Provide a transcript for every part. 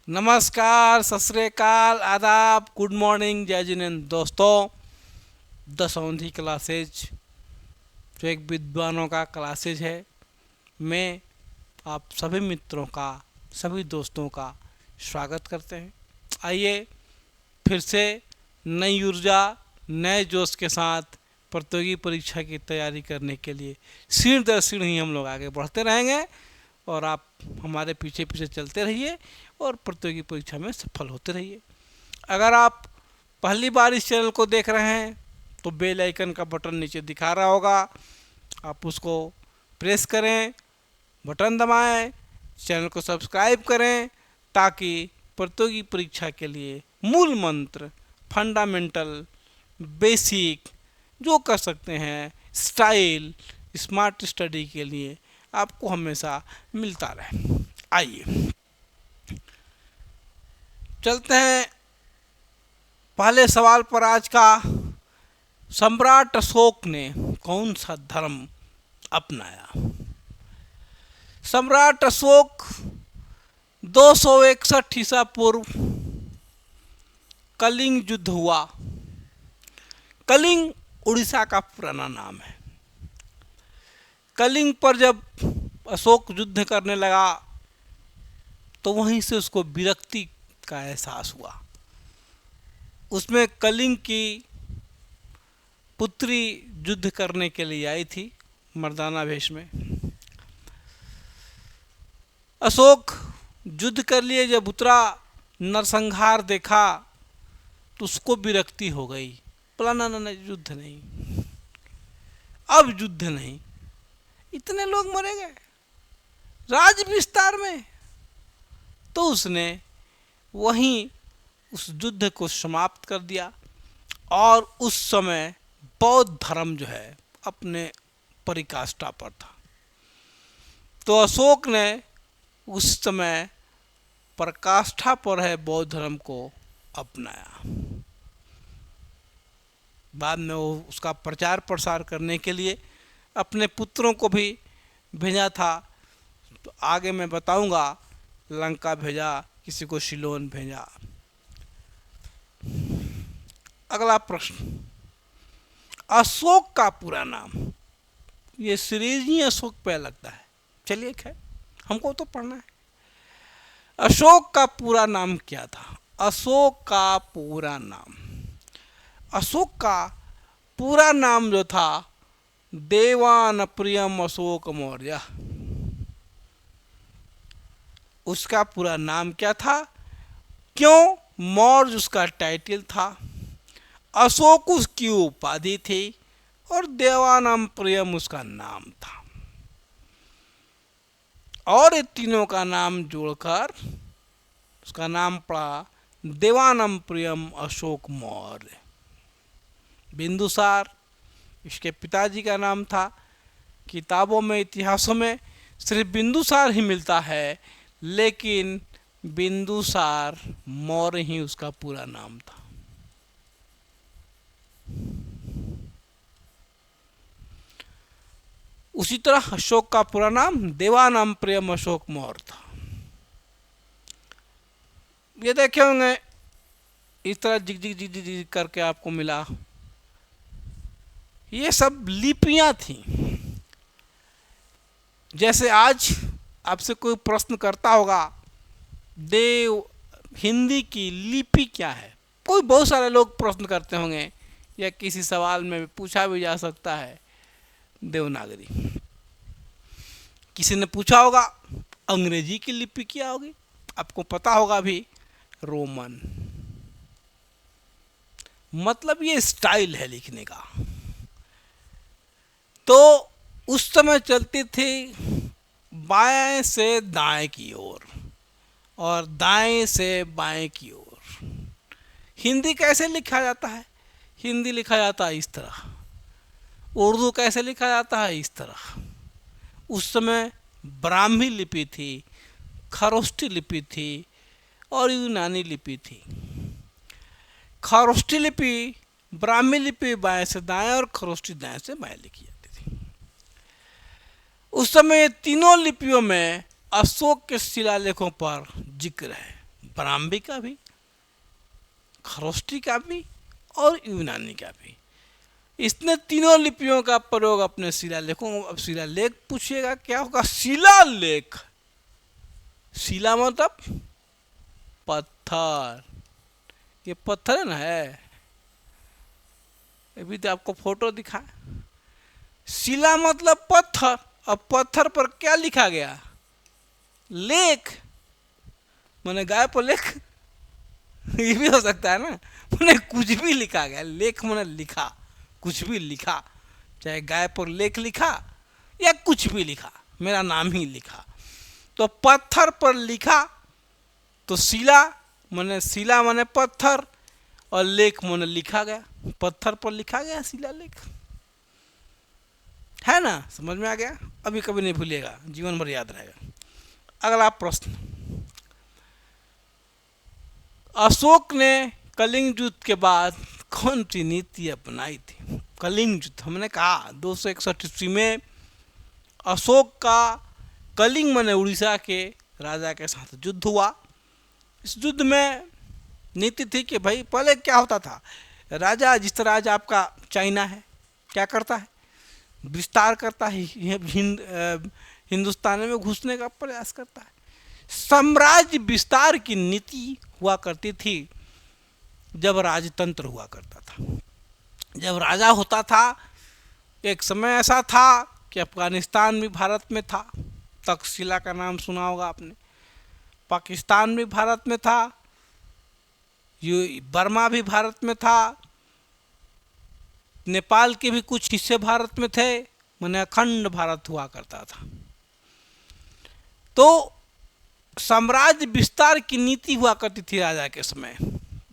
नमस्कार, सत श्री अकाल, आदाब, गुड मॉर्निंग, जय जिनेंद्र। दोस्तों, दसौंधी क्लासेज जो एक विद्वानों का क्लासेज है, मैं आप सभी मित्रों का, सभी दोस्तों का स्वागत करते हैं। आइए फिर से नई ऊर्जा, नए जोश के साथ प्रतियोगी परीक्षा की तैयारी करने के लिए सीढ़ी दर सीढ़ी हम लोग आगे बढ़ते रहेंगे और आप हमारे पीछे पीछे चलते रहिए और प्रतियोगी परीक्षा में सफल होते रहिए। अगर आप पहली बार इस चैनल को देख रहे हैं तो बेल आइकन का बटन नीचे दिखा रहा होगा, आप उसको प्रेस करें, बटन दबाएं, चैनल को सब्सक्राइब करें ताकि प्रतियोगी परीक्षा के लिए मूल मंत्र, फंडामेंटल, बेसिक जो कर सकते हैं, स्टाइल, स्मार्ट स्टडी के लिए आपको हमेशा मिलता रहे। आइए चलते हैं पहले सवाल पर। आज का, सम्राट अशोक ने कौन सा धर्म अपनाया? सम्राट अशोक 261 ईसा पूर्व कलिंग युद्ध हुआ। कलिंग उड़ीसा का पुराना नाम है। कलिंग पर जब अशोक युद्ध करने लगा तो वहीं से उसको विरक्ति का एहसास हुआ। उसमें कलिंग की पुत्री युद्ध करने के लिए आई थी मर्दाना वेश में। अशोक युद्ध कर लिए, जब उतरा, नरसंहार देखा तो उसको विरक्ति हो गई। बोला ना, युद्ध नहीं, अब युद्ध नहीं, इतने लोग मरे गए राज विस्तार में। तो उसने वहीं उस युद्ध को समाप्त कर दिया और उस समय बौद्ध धर्म जो है अपने परिकाष्ठा पर था। तो अशोक ने उस समय पराकाष्ठा पर है बौद्ध धर्म को अपनाया। बाद में वो उसका प्रचार प्रसार करने के लिए अपने पुत्रों को भी भेजा था। तो आगे मैं बताऊंगा, लंका भेजा, किसी को सिलोन भेजा। अगला प्रश्न, अशोक का पूरा नाम। ये सीरीज ही अशोक पे लगता है। चलिए खैर, हमको तो पढ़ना है। अशोक का पूरा नाम क्या था? अशोक का पूरा नाम, अशोक का पूरा नाम जो था, देवानप्रियम अशोक मौर्य। उसका पूरा नाम क्या था? क्यों? मौर्य उसका टाइटल था, अशोक उसकी उपाधि थी और देवानप्रियम उसका नाम था। और ये तीनों का नाम जोड़कर उसका नाम पड़ा देवानप्रियम अशोक मौर्य। बिंदुसार इसके पिताजी का नाम था। किताबों में, इतिहासों में सिर्फ बिंदुसार ही मिलता है, लेकिन बिंदुसार मौर्य ही उसका पूरा नाम था। उसी तरह अशोक का पूरा नाम देवानप्रियम अशोक मौर्य था। ये देखे होंगे, इस तरह जिग जिग जिग जिग जिग करके आपको मिला। ये सब लिपियां थी। जैसे आज आपसे कोई प्रश्न करता होगा, देव हिंदी की लिपि क्या है? कोई, बहुत सारे लोग प्रश्न करते होंगे, या किसी सवाल में पूछा भी जा सकता है देवनागरी। किसी ने पूछा होगा अंग्रेजी की लिपि क्या होगी? आपको पता होगा भी, रोमन। मतलब ये स्टाइल है लिखने का। तो उस समय चलती थी बाएं से दाएं की ओर और दाएं से बाएं की ओर। हिंदी कैसे लिखा जाता है? हिंदी लिखा जाता है इस तरह। उर्दू कैसे लिखा जाता है? इस तरह। उस समय ब्राह्मी लिपि थी, खरोष्ठी लिपि थी और यूनानी लिपि थी। खरोष्ठी लिपि, ब्राह्मी लिपि बाएं से दाएं और खरोष्ठी दाएं से बाएं लिखी जाती थी। उस समय तीनों लिपियों में अशोक के शिलालेखों पर जिक्र है। ब्राह्मी का भी, खरोष्टी का भी और यूनानी का भी। इसने तीनों लिपियों का प्रयोग अपने शिलालेखों। अब शिलालेख पूछिएगा क्या होगा? शिलालेख, शिला मतलब पत्थर, ये पत्थर है ना, है अभी तो आपको फोटो दिखा। शिला मतलब पत्थर, अब पत्थर पर क्या लिखा गया? लेख, मैंने गाय पर लेख ये भी हो सकता है ना, मैंने कुछ भी लिखा गया। लेख मैंने लिखा, कुछ भी लिखा, चाहे गाय पर लेख लिखा या कुछ भी लिखा, मेरा नाम ही लिखा। तो पत्थर पर लिखा तो शिला माने पत्थर, और लेख माने लिखा गया, पत्थर पर लिखा गया शिलालेख, है ना? समझ में आ गया? अभी कभी नहीं भूलिएगा, जीवन भर याद रहेगा। अगला प्रश्न, अशोक ने कलिंग युद्ध के बाद कौन सी नीति अपनाई थी? कलिंग युद्ध, हमने कहा 261 ईस्वी में अशोक का कलिंग माने उड़ीसा के राजा के साथ युद्ध हुआ। इस युद्ध में नीति थी कि भाई पहले क्या होता था, राजा, जिस तरह आज आपका चाइना है, क्या करता है? विस्तार करता है, हिंदुस्तान में घुसने का प्रयास करता है। साम्राज्य विस्तार की नीति हुआ करती थी जब राजतंत्र हुआ करता था, जब राजा होता था। एक समय ऐसा था कि अफगानिस्तान भी भारत में था, तक्षशिला का नाम सुना होगा आपने। पाकिस्तान भी भारत में था, बर्मा भी भारत में था, नेपाल के भी कुछ हिस्से भारत में थे, माने अखंड भारत हुआ करता था। तो साम्राज्य विस्तार की नीति हुआ करती थी राजा के समय।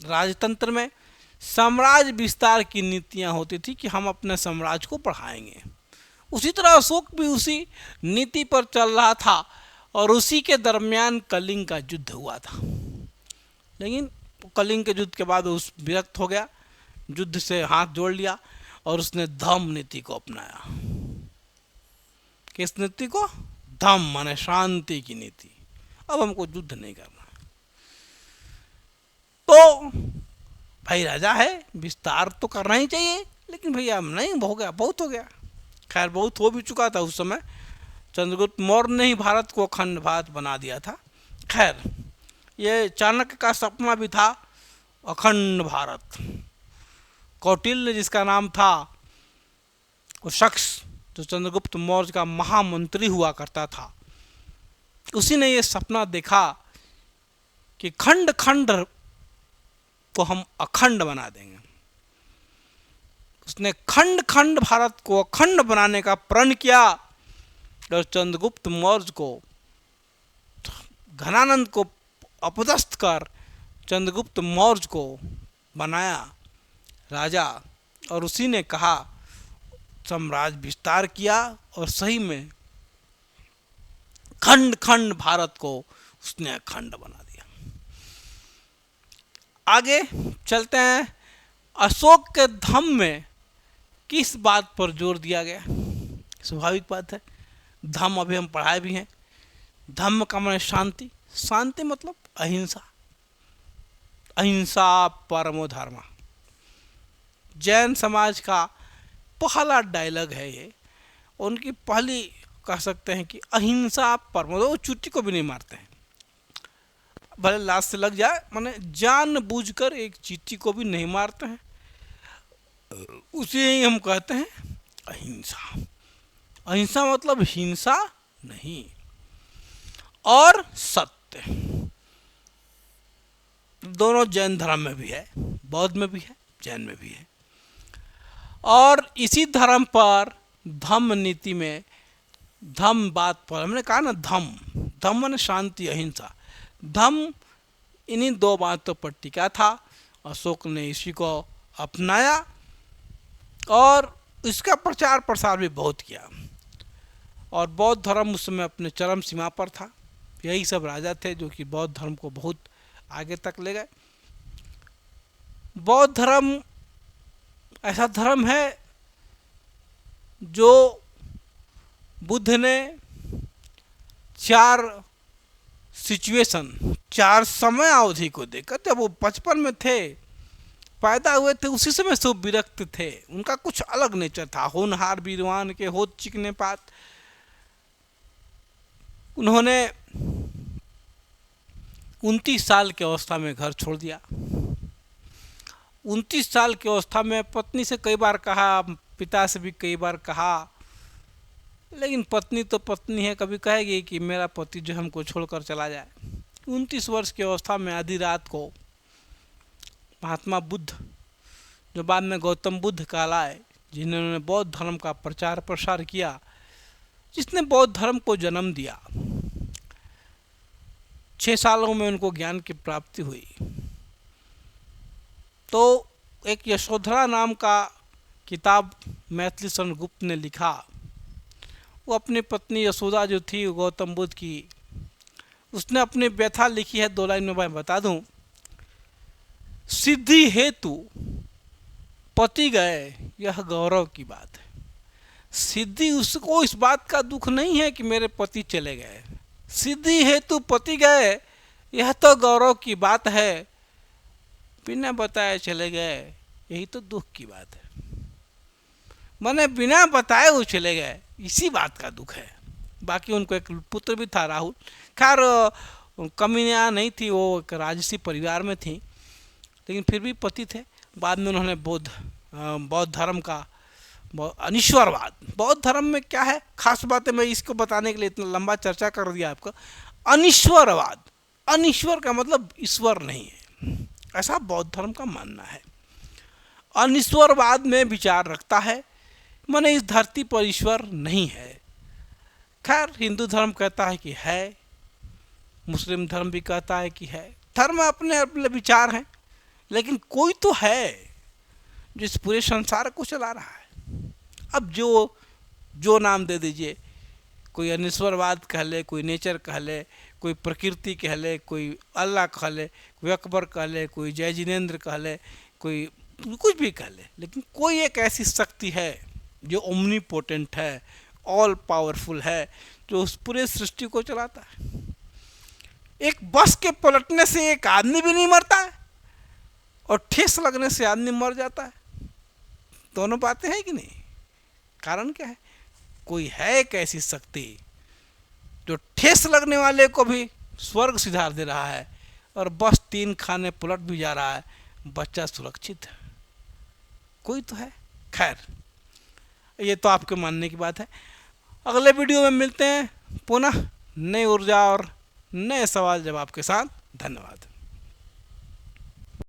राजतंत्र में साम्राज्य विस्तार की नीतियां होती थी कि हम अपने साम्राज्य को बढ़ाएंगे। उसी तरह अशोक भी उसी नीति पर चल रहा था, और उसी के दरमियान कलिंग का युद्ध हुआ था। लेकिन कलिंग के युद्ध के बाद उस विरक्त हो गया, युद्ध से हाथ जोड़ लिया, और उसने धम्म नीति को अपनाया। किस नीति को? धम्म माने शांति की नीति। अब हमको युद्ध नहीं करना। तो भाई राजा है, विस्तार तो करना ही चाहिए, लेकिन भैया नहीं, हो गया, बहुत हो गया। खैर बहुत हो भी चुका था उस समय, चंद्रगुप्त मौर्य ने ही भारत को अखंड भारत बना दिया था। खैर ये चाणक्य का सपना भी था अखंड भारत। कौटिल्य जिसका नाम था, वो शख्स जो चंद्रगुप्त मौर्य का महामंत्री हुआ करता था, उसी ने ये सपना देखा कि खंड खंड को हम अखंड बना देंगे। उसने खंड खंड भारत को अखंड बनाने का प्रण किया, और चंद्रगुप्त मौर्य को, घनानंद को अपदस्थ कर चंद्रगुप्त मौर्य को बनाया राजा। और उसी ने कहा, साम्राज्य विस्तार किया, और सही में खंड खंड भारत को उसने अखंड बना दिया। आगे चलते हैं। अशोक के धम्म में किस बात पर जोर दिया गया? स्वाभाविक बात है, धम्म अभी हम पढ़ाए भी हैं। धम्म का माने शांति, शांति मतलब अहिंसा, अहिंसा परमो धर्म। जैन समाज का पहला डायलॉग है ये, उनकी पहली कह सकते हैं कि अहिंसा परमो, वो चुट्टी को भी नहीं मारते हैं, भले लाश से लग जाए, माने जानबूझकर एक चींटी को भी नहीं मारते हैं। उसे ही हम कहते हैं अहिंसा। अहिंसा मतलब हिंसा नहीं। और सत्य, दोनों जैन धर्म में भी है, बौद्ध में भी है, जैन में भी है। और इसी धर्म पर धम्म नीति में, धम्म बात पर हमने कहा ना, धम्म, धम्म माने शांति, अहिंसा। धम्म इन्हीं दो बातों पर टिका था। अशोक ने इसी को अपनाया और इसका प्रचार प्रसार भी बहुत किया। और बौद्ध धर्म उस समय अपने चरम सीमा पर था। यही सब राजा थे जो कि बौद्ध धर्म को बहुत आगे तक ले गए। बौद्ध धर्म ऐसा धर्म है जो बुद्ध ने 4 सिचुएशन, चार समय अवधि को देखकर, जब वो बचपन में थे, पैदा हुए थे, उसी समय से वो विरक्त थे। उनका कुछ अलग नेचर था, होनहार वीरवान के होत चिकने पात। उन्होंने 29 साल की अवस्था में घर छोड़ दिया। 29 साल की अवस्था में पत्नी से कई बार कहा, पिता से भी कई बार कहा, लेकिन पत्नी तो पत्नी है, कभी कहेगी कि मेरा पति जो हमको छोड़कर चला जाए। 29 वर्ष की अवस्था में आधी रात को महात्मा बुद्ध, जो बाद में गौतम बुद्ध कहलाए, जिन्होंने बौद्ध धर्म का प्रचार प्रसार किया, जिसने बौद्ध धर्म को जन्म दिया, 6 सालों में उनको ज्ञान की प्राप्ति हुई। तो एक यशोधरा नाम का किताब मैथिली शरण गुप्त ने लिखा। वो अपनी पत्नी यशोदा जो थी गौतम बुद्ध की, उसने अपनी व्यथा लिखी है, 2 लाइन में मैं बता दूं। सिद्धि हेतु पति गए, यह गौरव की बात है। सिद्धि, उसको इस बात का दुख नहीं है कि मेरे पति चले गए। सिद्धि हेतु पति गए, यह तो गौरव की बात है। बिना बताए चले गए, यही तो दुख की बात है। मैंने बिना बताए वो चले गए, इसी बात का दुख है। बाकी उनको एक पुत्र भी था, राहुल। खैर कमियाँ नहीं थी, वो एक राजसी परिवार में थी, लेकिन फिर भी पति थे। बाद में उन्होंने बौद्ध धर्म का अनिश्वरवाद, बौद्ध धर्म में क्या है खास बात है, मैं इसको बताने के लिए इतना लंबा चर्चा कर दिया आपको। अनिश्वरवाद, अनिश्वर का मतलब ईश्वर नहीं है, ऐसा बौद्ध धर्म का मानना है। अनिश्वरवाद में विचार रखता है, माने इस धरती पर ईश्वर नहीं है। खैर हिंदू धर्म कहता है कि है, मुस्लिम धर्म भी कहता है कि है। धर्म अपने अपने विचार हैं, लेकिन कोई तो है जो इस पूरे संसार को चला रहा है। अब जो नाम दे दीजिए, कोई अनिश्वरवाद कह ले, कोई नेचर कह ले, कोई प्रकृति कह ले, कोई अल्लाह कह ले, कोई अकबर कह ले, कोई जय जिनेंद्र कह ले, कोई कुछ भी कह ले, लेकिन कोई एक ऐसी शक्ति है जो ओमनीपोटेंट है, ऑल पावरफुल है, जो उस पूरे सृष्टि को चलाता है। एक बस के पलटने से एक आदमी भी नहीं मरता है, और ठेस लगने से आदमी मर जाता है। दोनों बातें हैं कि नहीं? कारण क्या है? कोई है एक ऐसी शक्ति जो ठेस लगने वाले को भी स्वर्ग सिधार दे रहा है, और बस 3 खाने पलट भी जा रहा है, बच्चा सुरक्षित है। कोई तो है। खैर ये तो आपके मानने की बात है। अगले वीडियो में मिलते हैं पुनः नई ऊर्जा और नए सवाल जवाब के साथ। धन्यवाद।